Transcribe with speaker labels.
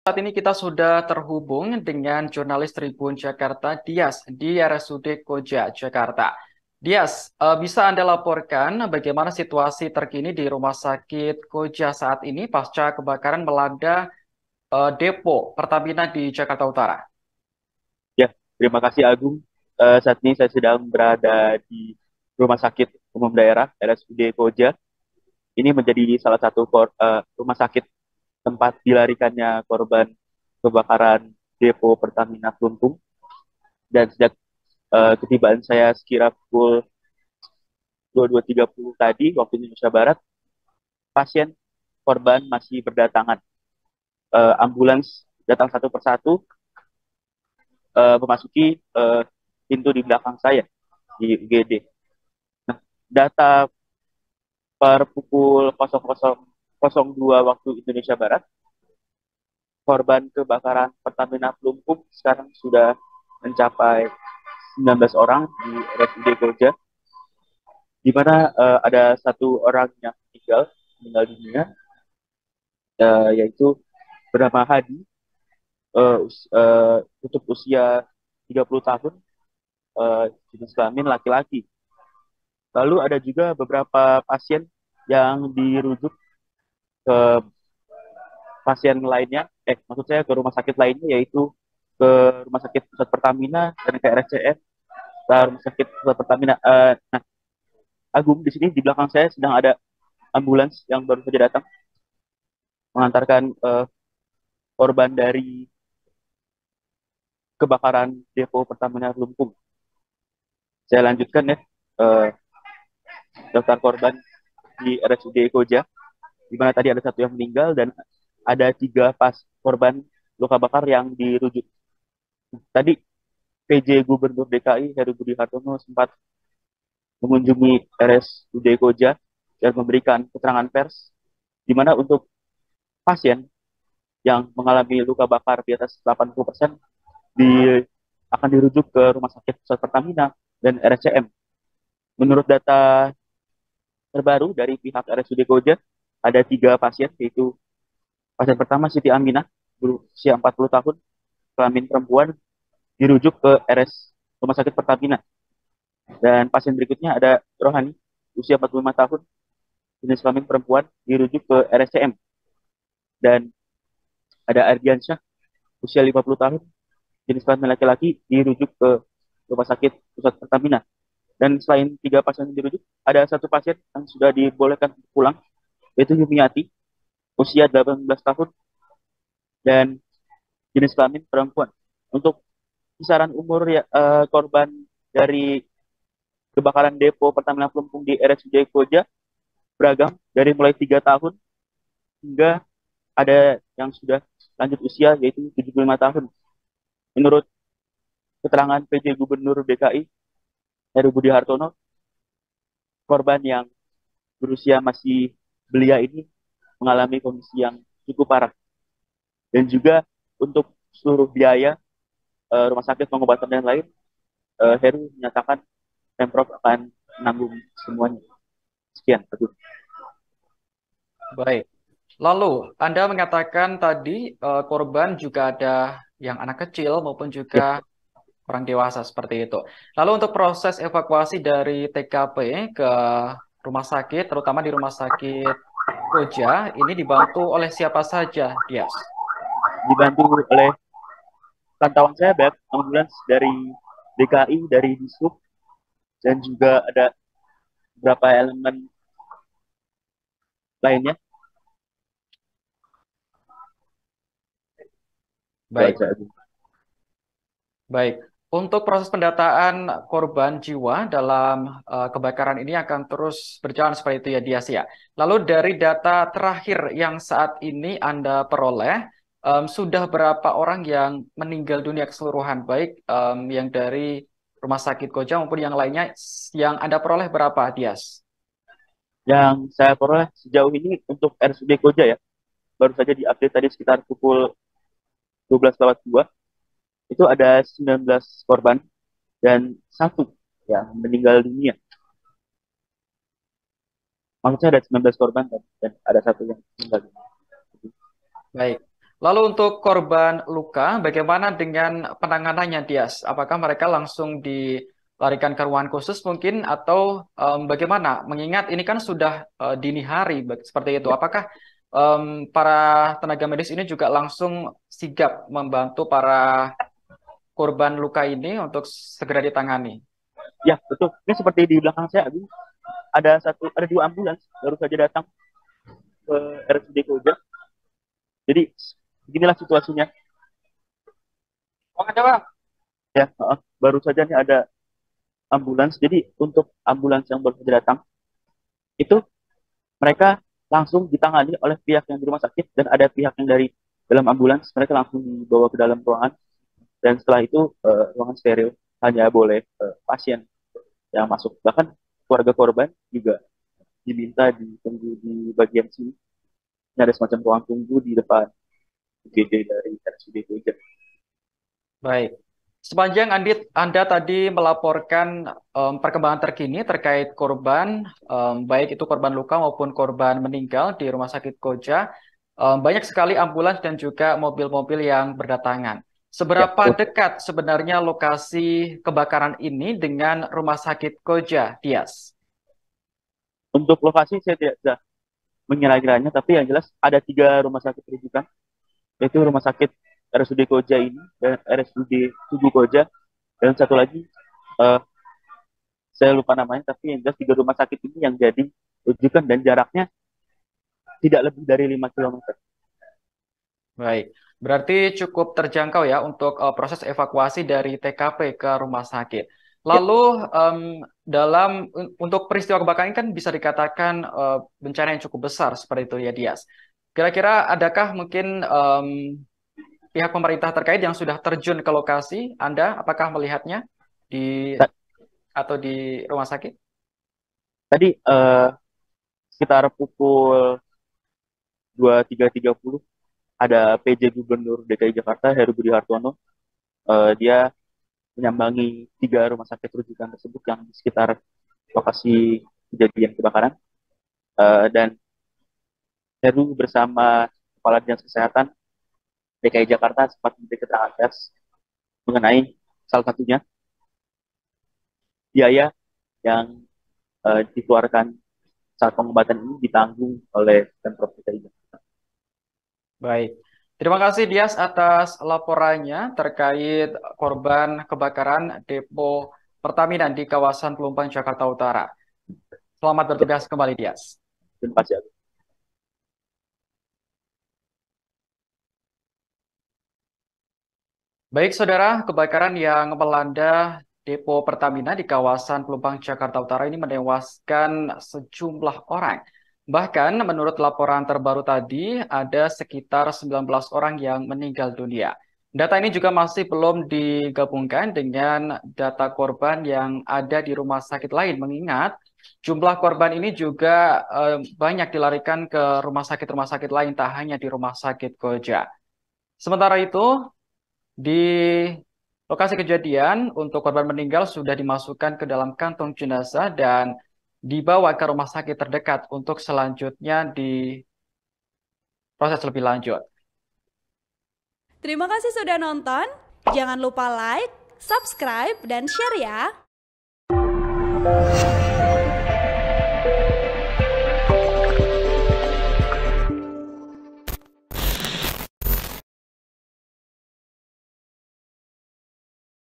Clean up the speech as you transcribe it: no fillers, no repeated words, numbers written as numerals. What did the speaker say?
Speaker 1: Saat ini kita sudah terhubung dengan jurnalis Tribun Jakarta, Dias, di RSUD Koja, Jakarta. Dias, bisa Anda laporkan bagaimana situasi terkini di Rumah Sakit Koja saat ini pasca kebakaran melanda depo Pertamina di Jakarta Utara?
Speaker 2: Ya, terima kasih Agung. Saat ini saya sedang berada di Rumah Sakit Umum Daerah RSUD Koja. Ini menjadi salah satu rumah sakit tempat dilarikannya korban kebakaran depo Pertamina Plumpung. Dan sejak ketibaan saya sekira pukul 22.30 tadi waktu Indonesia Barat, pasien korban masih berdatangan. Ambulans datang satu persatu memasuki pintu di belakang saya di UGD. Nah, data per pukul 00.02 waktu Indonesia Barat, korban kebakaran Pertamina Plumpung sekarang sudah mencapai 19 orang di RSUD Koja, di mana ada satu orang yang meninggal dunia, yaitu bernama Hadi, untuk usia 30 tahun, jenis kelamin laki-laki. Lalu ada juga beberapa pasien yang dirujuk ke pasien lainnya, maksud saya ke rumah sakit lainnya, yaitu ke Rumah Sakit Pusat Pertamina dan ke RSCM, Rumah Sakit Pusat Pertamina. Nah, Agung, di sini di belakang saya sedang ada ambulans yang baru saja datang mengantarkan korban dari kebakaran depo Pertamina Lumpung. Saya lanjutkan ya, eh, daftar korban di RSUD Koja, di mana tadi ada satu yang meninggal dan ada tiga pas korban luka bakar yang dirujuk. Tadi PJ Gubernur DKI Heru Budi Hartono sempat mengunjungi RSUD Koja dan memberikan keterangan pers, di mana untuk pasien yang mengalami luka bakar di atas 80% di, akan dirujuk ke Rumah Sakit Pusat Pertamina dan RSCM. Menurut data terbaru dari pihak RSUD Koja, ada tiga pasien, yaitu pasien pertama Siti Aminah, berusia 40 tahun, kelamin perempuan, dirujuk ke Rumah Sakit Pertamina. Dan pasien berikutnya ada Rohani, usia 45 tahun, jenis kelamin perempuan, dirujuk ke RSCM. Dan ada Ardiansyah, usia 50 tahun, jenis kelamin laki-laki, dirujuk ke Rumah Sakit Pusat Pertamina. Dan selain tiga pasien yang dirujuk, ada satu pasien yang sudah dibolehkan pulang, yaitu Yumiati, usia 18 tahun, dan jenis kelamin perempuan. Untuk kisaran umur ya, korban dari kebakaran depo Pertamina Plumpung di RSUD Koja beragam, dari mulai 3 tahun hingga ada yang sudah lanjut usia, yaitu 75 tahun. Menurut keterangan PJ Gubernur DKI Heru Budi Hartono, korban yang berusia masih belia ini mengalami kondisi yang cukup parah. Dan juga untuk seluruh biaya rumah sakit, pengobatan dan lain, Heru menyatakan Pemprov akan menanggung semuanya. Sekian.
Speaker 1: Baik. Lalu, Anda mengatakan tadi korban juga ada yang anak kecil maupun juga
Speaker 2: Ya,
Speaker 1: orang dewasa seperti itu. Lalu untuk proses evakuasi dari TKP ke rumah sakit, terutama di rumah sakit Koja, ini dibantu oleh siapa saja, Dias?
Speaker 2: dibantu oleh pantauan saya banyak ambulans dari DKI, dari Dishub, dan juga ada beberapa elemen lainnya. Itu
Speaker 1: Baik,
Speaker 2: aja.
Speaker 1: baik. Untuk proses pendataan korban jiwa dalam kebakaran ini akan terus berjalan seperti itu ya, Dias ya. Lalu dari data terakhir yang saat ini Anda peroleh, sudah berapa orang yang meninggal dunia keseluruhan, baik yang dari Rumah Sakit Koja maupun yang lainnya, yang Anda peroleh berapa, Dias?
Speaker 2: Yang saya peroleh sejauh ini untuk RSUD Koja ya, baru saja diupdate tadi sekitar pukul 12.02, itu ada 19 korban dan satu yang meninggal dunia. Maksudnya ada 19 korban dan ada satu yang meninggal dunia.
Speaker 1: Baik. Lalu untuk korban luka, bagaimana dengan penanganannya, Dias? Apakah mereka langsung dilarikan ke ruangan khusus mungkin atau bagaimana? Mengingat ini kan sudah dini hari seperti itu.
Speaker 2: Ya,
Speaker 1: Apakah para tenaga medis ini juga langsung sigap membantu para korban luka ini untuk segera ditangani?
Speaker 2: ya betul. Ini seperti di belakang saya, Agung, ada dua ambulans baru saja datang ke RSUD Koja. Jadi beginilah situasinya. Oh, ada bang. Ya, baru saja nih ada ambulans. Jadi untuk ambulans yang baru saja datang itu mereka langsung ditangani oleh pihak yang di rumah sakit dan ada pihak yang dari dalam ambulans mereka langsung dibawa ke dalam ruangan dan setelah itu ruangan steril hanya boleh pasien yang masuk bahkan keluarga korban juga diminta ditunggu di bagian sini. Ini ada semacam ruang tunggu di depan UGD dari RSUD Koja.
Speaker 1: Baik. Sepanjang Anda tadi melaporkan perkembangan terkini terkait korban, baik itu korban luka maupun korban meninggal di Rumah Sakit Koja, banyak sekali ambulans dan juga mobil-mobil yang berdatangan.
Speaker 2: Ya,
Speaker 1: Seberapa
Speaker 2: betul.
Speaker 1: dekat sebenarnya lokasi kebakaran ini dengan Rumah Sakit Koja, Tias?
Speaker 2: Untuk lokasi saya tidak bisa mengira-kiranya, tapi yang jelas ada tiga rumah sakit rujukan, yaitu rumah sakit RSUD Koja ini dan RSUD Tugu Koja dan satu lagi eh, saya lupa namanya, tapi yang jelas tiga rumah sakit ini yang jadi rujukan dan jaraknya tidak lebih dari 5 kilometer.
Speaker 1: Baik, berarti cukup terjangkau ya untuk proses evakuasi dari TKP ke rumah sakit.
Speaker 2: Ya,
Speaker 1: Lalu untuk peristiwa kebakaran ini kan bisa dikatakan bencana yang cukup besar seperti itu ya Dias. Kira-kira adakah mungkin pihak pemerintah terkait yang sudah terjun ke lokasi? Anda apakah melihatnya di
Speaker 2: ta-
Speaker 1: atau di rumah sakit?
Speaker 2: tadi sekitar pukul 23.30 ada PJ Gubernur DKI Jakarta Heru Budi Hartono. Dia menyambangi tiga rumah sakit rujukan tersebut yang di sekitar lokasi kejadian kebakaran. Dan Heru bersama Kepala Dinas Kesehatan DKI Jakarta sempat memberi keterangan pers mengenai salah satunya biaya yang dikeluarkan saat pengobatan ini ditanggung oleh Pemprov DKI Jakarta.
Speaker 1: Baik. Terima kasih Dias atas laporannya terkait korban kebakaran depo Pertamina di kawasan Pelumpang, Jakarta Utara. Selamat
Speaker 2: Ya,
Speaker 1: bertugas kembali, Dias.
Speaker 2: terima kasih.
Speaker 1: Baik, saudara, kebakaran yang melanda depo Pertamina di kawasan Pelumpang, Jakarta Utara ini menewaskan sejumlah orang. Bahkan menurut laporan terbaru tadi, ada sekitar 19 orang yang meninggal dunia. Data ini juga masih belum digabungkan dengan data korban yang ada di rumah sakit lain, mengingat jumlah korban ini juga banyak dilarikan ke rumah sakit lain, tak hanya di rumah sakit Koja. Sementara itu, di lokasi kejadian, untuk korban meninggal sudah dimasukkan ke dalam kantong jenazah dan dibawa ke rumah sakit terdekat untuk selanjutnya diproses lebih lanjut.
Speaker 3: Terima kasih sudah nonton. Jangan lupa like, subscribe, dan share ya.